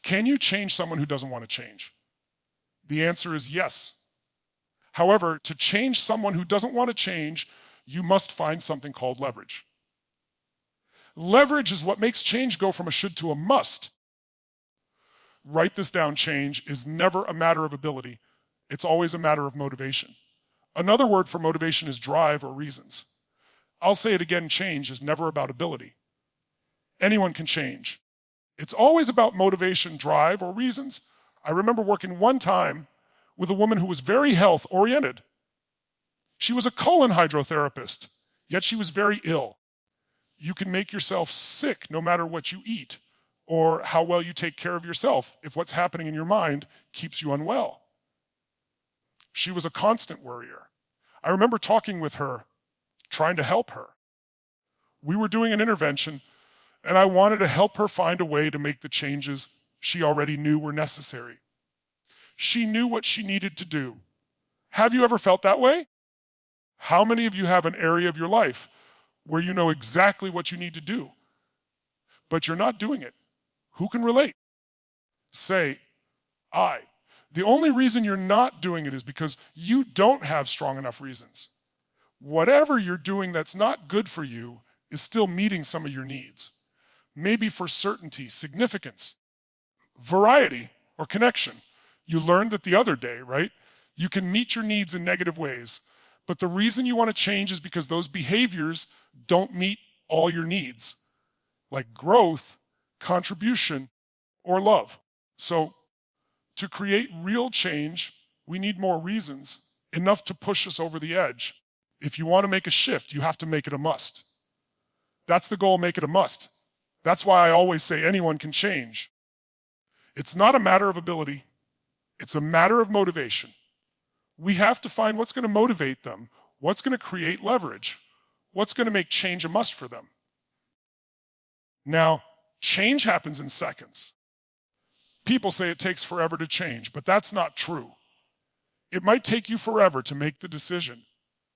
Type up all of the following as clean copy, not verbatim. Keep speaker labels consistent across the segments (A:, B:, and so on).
A: Can you change someone who doesn't want to change? The answer is yes. However, to change someone who doesn't want to change, you must find something called leverage. Leverage is what makes change go from a should to a must. Write this down: change is never a matter of ability. It's always a matter of motivation. Another word for motivation is drive or reasons. I'll say it again: change is never about ability. Anyone can change. It's always about motivation, drive, or reasons. I remember working one time with a woman who was very health-oriented. She was a colon hydrotherapist, yet she was very ill. You can make yourself sick no matter what you eat or how well you take care of yourself if what's happening in your mind keeps you unwell. She was a constant worrier. I remember talking with her, trying to help her. We were doing an intervention, and I wanted to help her find a way to make the changes she already knew were necessary. She knew what she needed to do. Have you ever felt that way? How many of you have an area of your life where you know exactly what you need to do, but you're not doing it? Who can relate? Say, I. The only reason you're not doing it is because you don't have strong enough reasons. Whatever you're doing that's not good for you is still meeting some of your needs. Maybe for certainty, significance, variety, or connection. You learned that the other day, right? You can meet your needs in negative ways, but the reason you want to change is because those behaviors don't meet all your needs, like growth, contribution, or love. So to create real change, we need more reasons, enough to push us over the edge. If you want to make a shift, you have to make it a must. That's the goal: make it a must. That's why I always say anyone can change. It's not a matter of ability. It's a matter of motivation. We have to find what's going to motivate them, what's going to create leverage, what's going to make change a must for them. Now, change happens in seconds. People say it takes forever to change, but that's not true. It might take you forever to make the decision,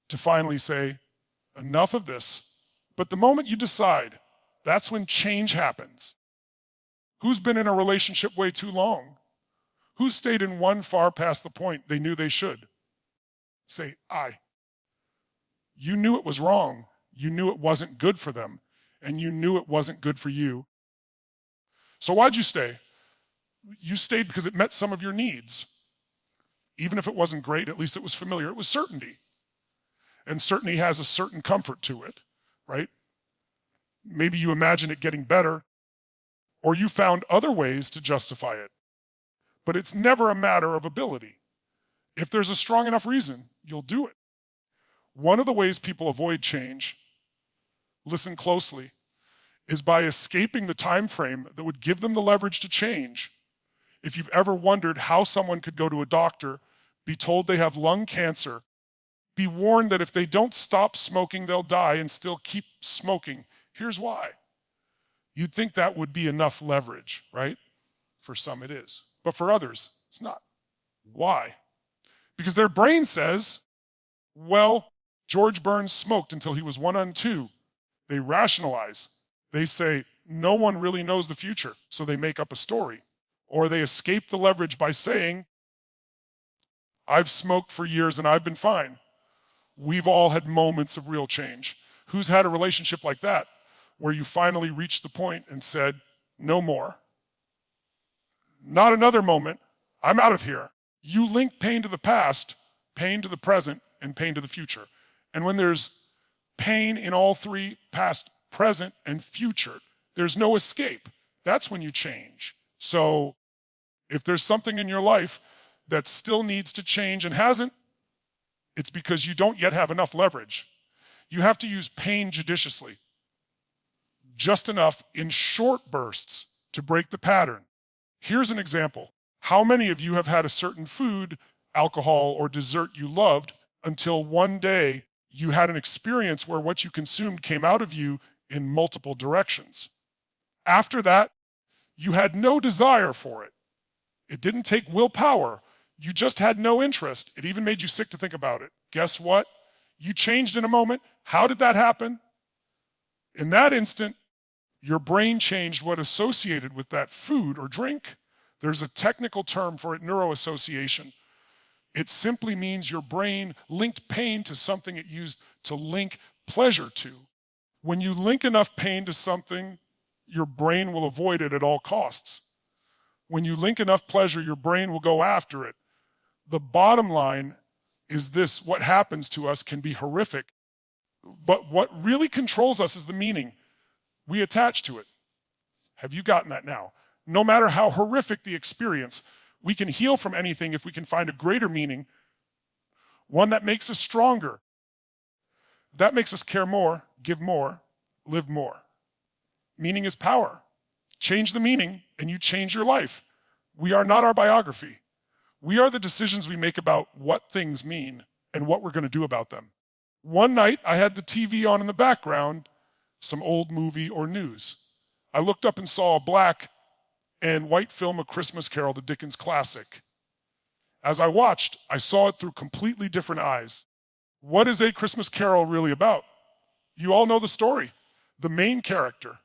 A: to finally say, enough of this. But the moment you decide, that's when change happens. Who's been in a relationship way too long? Who's stayed in one far past the point they knew they should? Say, I. You knew it was wrong. You knew it wasn't good for them. And you knew it wasn't good for you. So why'd you stay? You stayed because it met some of your needs. Even if it wasn't great, at least it was familiar. It was certainty. And certainty has a certain comfort to it, right? Maybe you imagine it getting better, or you found other ways to justify it. But it's never a matter of ability. If there's a strong enough reason, you'll do it. One of the ways people avoid change, listen closely, is by escaping the time frame that would give them the leverage to change. If you've ever wondered how someone could go to a doctor, be told they have lung cancer, be warned that if they don't stop smoking, they'll die, and still keep smoking, here's why. You'd think that would be enough leverage, right? For some it is, but for others, it's not. Why? Because their brain says, well, George Burns smoked until he was 102. They rationalize. They say, no one really knows the future, so they make up a story. Or they escape the leverage by saying, I've smoked for years and I've been fine. We've all had moments of real change. Who's had a relationship like that, where you finally reached the point and said, no more? Not another moment. I'm out of here. You link pain to the past, pain to the present, and pain to the future. And when there's pain in all three, past, present, and future, there's no escape. That's when you change. So if there's something in your life that still needs to change and hasn't, it's because you don't yet have enough leverage. You have to use pain judiciously, just enough in short bursts to break the pattern. Here's an example. How many of you have had a certain food, alcohol, or dessert you loved until one day you had an experience where what you consumed came out of you in multiple directions? After that, you had no desire for it. It didn't take willpower. You just had no interest. It even made you sick to think about it. Guess what? You changed in a moment. How did that happen? In that instant, your brain changed what associated with that food or drink. There's a technical term for it, neuroassociation. It simply means your brain linked pain to something it used to link pleasure to. When you link enough pain to something, your brain will avoid it at all costs. When you link enough pleasure, your brain will go after it. The bottom line is this: what happens to us can be horrific, but what really controls us is the meaning we attach to it. Have you gotten that now? No matter how horrific the experience, we can heal from anything if we can find a greater meaning, one that makes us stronger. That makes us care more, give more, live more. Meaning is power. Change the meaning and you change your life. We are not our biography. We are the decisions we make about what things mean and what we're going to do about them. One night I had the TV on in the background, some old movie or news. I looked up and saw a black and white film, A Christmas Carol, the Dickens classic. As I watched, I saw it through completely different eyes. What is A Christmas Carol really about? You all know the story. The main character,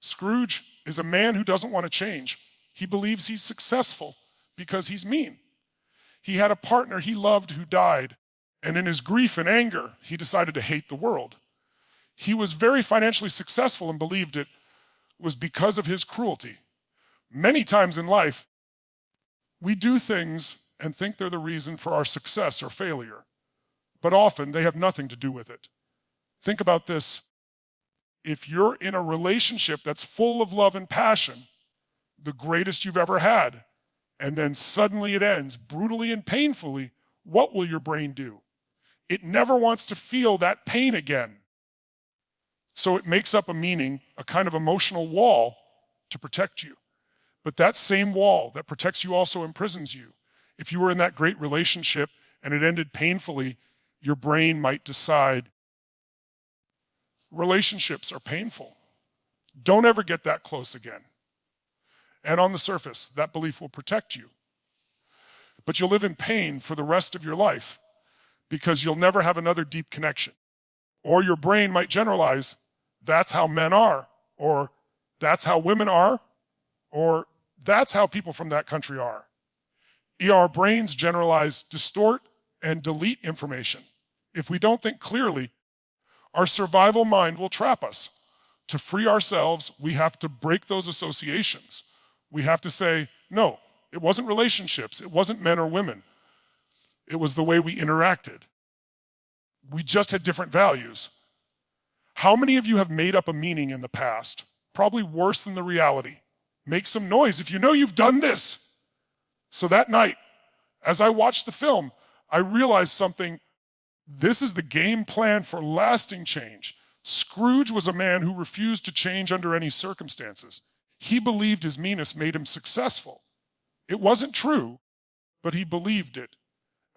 A: Scrooge, is a man who doesn't want to change. He believes he's successful because he's mean. He had a partner he loved who died, and in his grief and anger, he decided to hate the world. He was very financially successful and believed it was because of his cruelty. Many times in life, we do things and think they're the reason for our success or failure, but often they have nothing to do with it. Think about this. If you're in a relationship that's full of love and passion, the greatest you've ever had, and then suddenly it ends brutally and painfully, what will your brain do? It never wants to feel that pain again. So it makes up a meaning, a kind of emotional wall to protect you. But that same wall that protects you also imprisons you. If you were in that great relationship and it ended painfully, your brain might decide, relationships are painful. Don't ever get that close again. And on the surface, that belief will protect you. But you'll live in pain for the rest of your life because you'll never have another deep connection. Or your brain might generalize, that's how men are, or that's how women are, or that's how people from that country are. Our brains generalize, distort, and delete information. If we don't think clearly, our survival mind will trap us. To free ourselves, we have to break those associations. We have to say, no, it wasn't relationships. It wasn't men or women. It was the way we interacted. We just had different values. How many of you have made up a meaning in the past? Probably worse than the reality. Make some noise if you know you've done this. So that night, as I watched the film, I realized something. This is the game plan for lasting change. Scrooge was a man who refused to change under any circumstances. He believed his meanness made him successful. It wasn't true, but he believed it.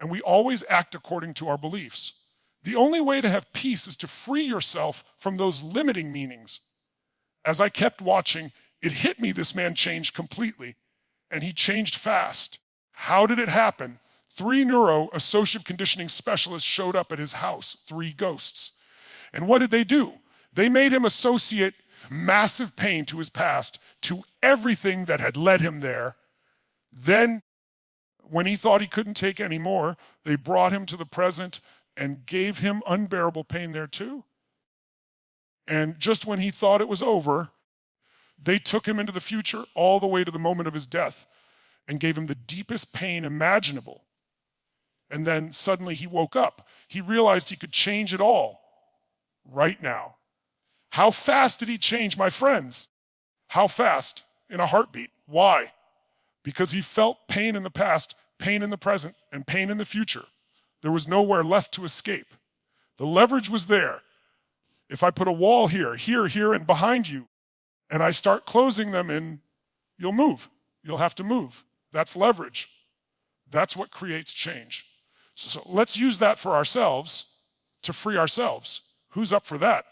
A: And we always act according to our beliefs. The only way to have peace is to free yourself from those limiting meanings. As I kept watching, it hit me this man changed completely, and he changed fast. How did it happen? 3 neuro-associative conditioning specialists showed up at his house, 3 ghosts. And what did they do? They made him associate massive pain to his past, to everything that had led him there. Then, when he thought he couldn't take any more, they brought him to the present and gave him unbearable pain there too. And just when he thought it was over, they took him into the future all the way to the moment of his death and gave him the deepest pain imaginable. And then suddenly he woke up. He realized he could change it all right now. How fast did he change, my friends? How fast? In a heartbeat. Why? Because he felt pain in the past, pain in the present, and pain in the future. There was nowhere left to escape. The leverage was there. If I put a wall here, here, and behind you, and I start closing them in, you'll move. You'll have to move. That's leverage. That's what creates change. So let's use that for ourselves to free ourselves. Who's up for that?